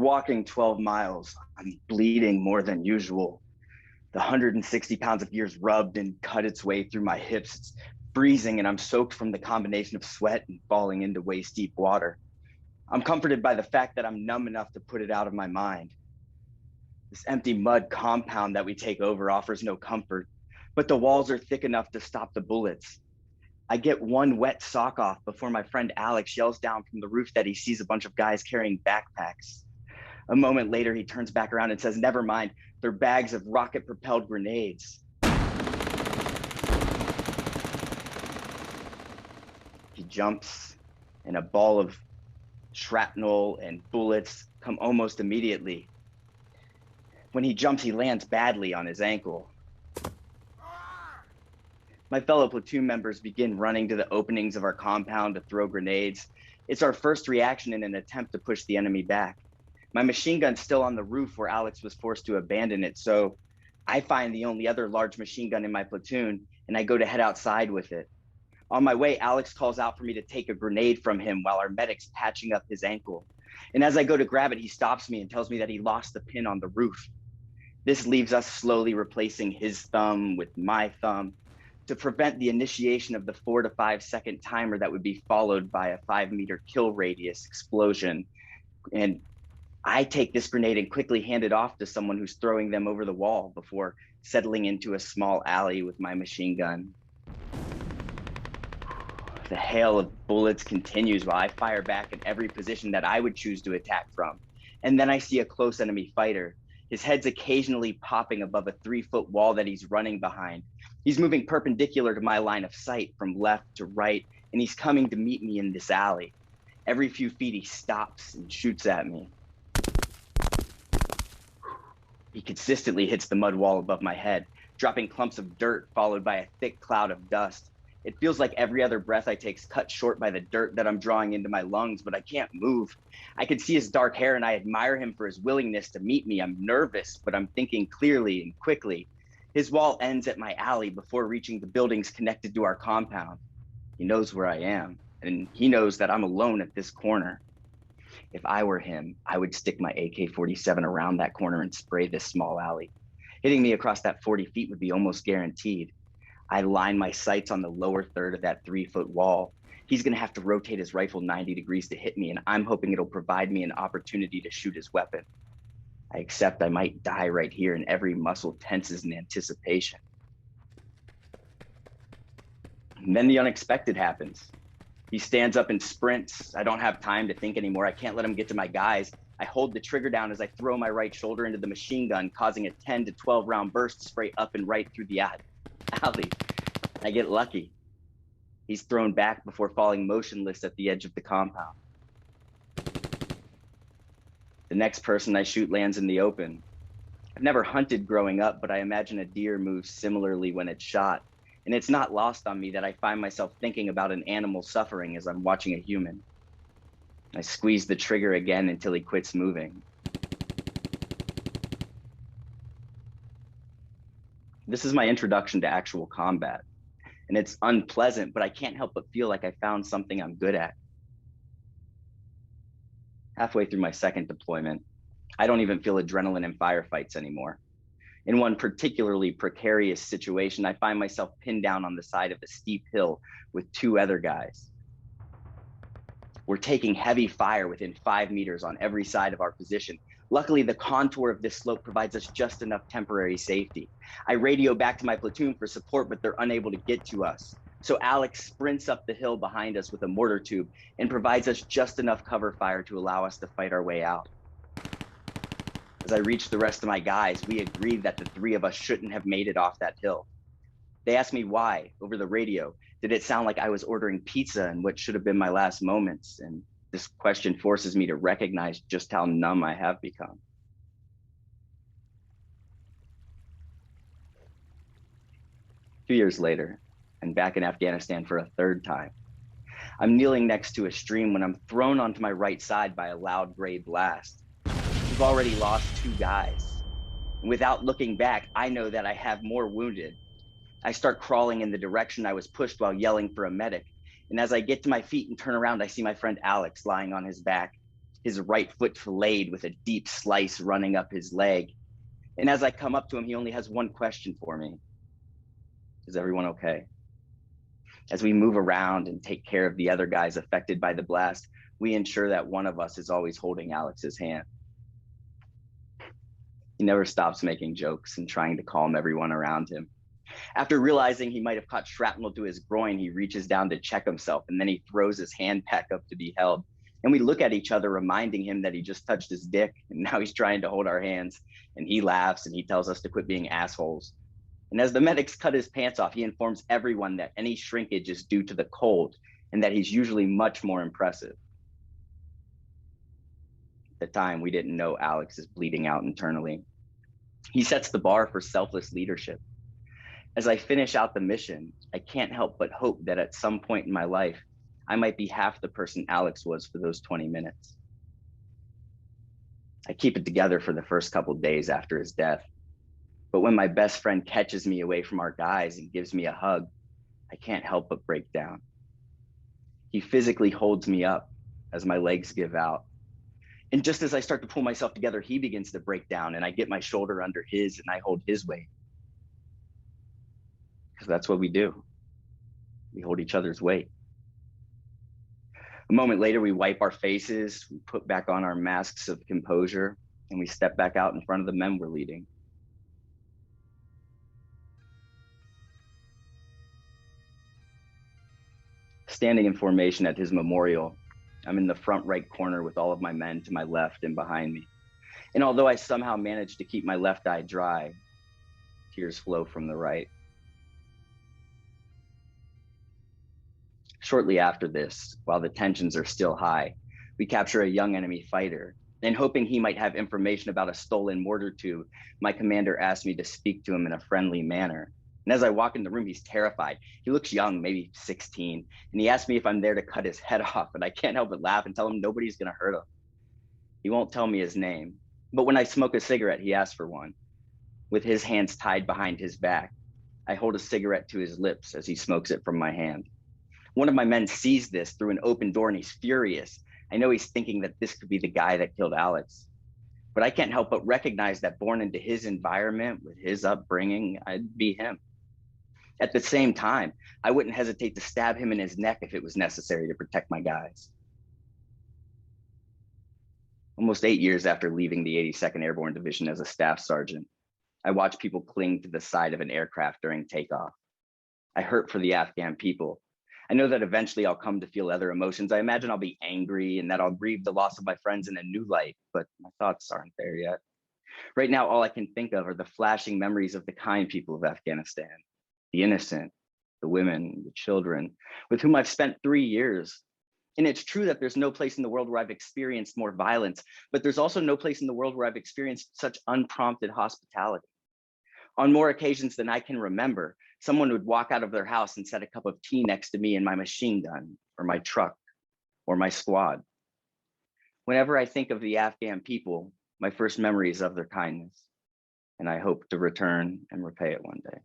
walking 12 miles. I'm bleeding more than usual. The 160 pounds of gears rubbed and cut its way through my hips. It's freezing, and I'm soaked from the combination of sweat and falling into waist deep water. I'm comforted by the fact that I'm numb enough to put it out of my mind. This empty mud compound that we take over offers no comfort, but the walls are thick enough to stop the bullets. I get one wet sock off before my friend Alex yells down from the roof that he sees a bunch of guys carrying backpacks. A moment later, he turns back around and says, "Never mind, they're bags of rocket-propelled grenades." He jumps, and a ball of shrapnel and bullets come almost immediately. When he jumps, he lands badly on his ankle. My fellow platoon members begin running to the openings of our compound to throw grenades. It's our first reaction in an attempt to push the enemy back. My machine gun's still on the roof where Alex was forced to abandon it, so I find the only other large machine gun in my platoon, and I go to head outside with it. On my way, Alex calls out for me to take a grenade from him while our medic's patching up his ankle. And as I go to grab it, he stops me and tells me that he lost the pin on the roof. This leaves us slowly replacing his thumb with my thumb to prevent the initiation of the 4 to 5 second timer that would be followed by a 5-meter kill radius explosion. And I take this grenade and quickly hand it off to someone who's throwing them over the wall before settling into a small alley with my machine gun. The hail of bullets continues while I fire back at every position that I would choose to attack from. And then I see a close enemy fighter. His head's occasionally popping above a 3-foot wall that he's running behind. He's moving perpendicular to my line of sight from left to right, and he's coming to meet me in this alley. Every few feet he stops and shoots at me. He consistently hits the mud wall above my head, dropping clumps of dirt followed by a thick cloud of dust. It feels like every other breath I take's cut short by the dirt that I'm drawing into my lungs, but I can't move. I can see his dark hair and I admire him for his willingness to meet me. I'm nervous, but I'm thinking clearly and quickly. His wall ends at my alley before reaching the buildings connected to our compound. He knows where I am, and he knows that I'm alone at this corner. If I were him, I would stick my AK-47 around that corner and spray this small alley. Hitting me across that 40 feet would be almost guaranteed. I line my sights on the lower third of that 3-foot wall. He's gonna have to rotate his rifle 90 degrees to hit me, and I'm hoping it'll provide me an opportunity to shoot his weapon. I accept I might die right here, and every muscle tenses in anticipation. And then the unexpected happens. He stands up and sprints. I don't have time to think anymore. I can't let him get to my guys. I hold the trigger down as I throw my right shoulder into the machine gun, causing a 10 to 12 round burst to spray up and right through the alley. I get lucky. He's thrown back before falling motionless at the edge of the compound. The next person I shoot lands in the open. I've never hunted growing up, but I imagine a deer moves similarly when it's shot. And it's not lost on me that I find myself thinking about an animal suffering as I'm watching a human. I squeeze the trigger again until he quits moving. This is my introduction to actual combat, and it's unpleasant, but I can't help but feel like I found something I'm good at. Halfway through my second deployment, I don't even feel adrenaline in firefights anymore. In one particularly precarious situation, I find myself pinned down on the side of a steep hill with 2 other guys. We're taking heavy fire within 5 meters on every side of our position. Luckily, the contour of this slope provides us just enough temporary safety. I radio back to my platoon for support, but they're unable to get to us. So Alex sprints up the hill behind us with a mortar tube and provides us just enough cover fire to allow us to fight our way out. As I reach the rest of my guys, we agreed that the 3 of us shouldn't have made it off that hill. They asked me why over the radio. Did it sound like I was ordering pizza in what should have been my last moments? And this question forces me to recognize just how numb I have become. A few years later, and back in Afghanistan for a 3rd time, I'm kneeling next to a stream when I'm thrown onto my right side by a loud gray blast. We've already lost 2 guys. And without looking back, I know that I have more wounded. I start crawling in the direction I was pushed while yelling for a medic. And as I get to my feet and turn around, I see my friend Alex lying on his back. his right foot filleted with a deep slice running up his leg. And as I come up to him, he only has one question for me. Is everyone okay? As we move around and take care of the other guys affected by the blast, we ensure that one of us is always holding Alex's hand. He never stops making jokes and trying to calm everyone around him. After realizing he might have caught shrapnel to his groin, he reaches down to check himself, and then he throws his hand back up to be held. And we look at each other, reminding him that he just touched his dick, and now he's trying to hold our hands. And he laughs, and he tells us to quit being assholes. And as the medics cut his pants off, he informs everyone that any shrinkage is due to the cold, and that he's usually much more impressive. At the time, we didn't know Alex is bleeding out internally. He sets the bar for selfless leadership. As I finish out the mission, I can't help but hope that at some point in my life, I might be half the person Alex was for those 20 minutes. I keep it together for the first couple of days after his death. But when my best friend catches me away from our guys and gives me a hug, I can't help but break down. He physically holds me up as my legs give out. And just as I start to pull myself together, he begins to break down, and I get my shoulder under his and I hold his weight. Because that's what we do. We hold each other's weight. A moment later, we wipe our faces, we put back on our masks of composure, and we step back out in front of the men we're leading. Standing in formation at his memorial, I'm in the front right corner with all of my men to my left and behind me. And although I somehow managed to keep my left eye dry, tears flow from the right. Shortly after this, while the tensions are still high, we capture a young enemy fighter. And hoping he might have information about a stolen mortar tube, my commander asked me to speak to him in a friendly manner. And as I walk in the room, he's terrified. He looks young, maybe 16, and he asked me if I'm there to cut his head off, and I can't help but laugh and tell him nobody's gonna hurt him. He won't tell me his name, but when I smoke a cigarette, he asks for one. With his hands tied behind his back, I hold a cigarette to his lips as he smokes it from my hand. One of my men sees this through an open door and he's furious. I know he's thinking that this could be the guy that killed Alex. But I can't help but recognize that born into his environment, with his upbringing, I'd be him. At the same time, I wouldn't hesitate to stab him in his neck if it was necessary to protect my guys. Almost 8 years after leaving the 82nd Airborne Division as a staff sergeant, I watch people cling to the side of an aircraft during takeoff. I hurt for the Afghan people. I know that eventually I'll come to feel other emotions. I imagine I'll be angry and that I'll grieve the loss of my friends in a new light, but my thoughts aren't there yet. Right now, all I can think of are the flashing memories of the kind people of Afghanistan, the innocent, the women, the children, with whom I've spent 3 years. And it's true that there's no place in the world where I've experienced more violence, but there's also no place in the world where I've experienced such unprompted hospitality. On more occasions than I can remember, someone would walk out of their house and set a cup of tea next to me and my machine gun, or my truck, or my squad. Whenever I think of the Afghan people, my first memory is of their kindness, and I hope to return and repay it one day.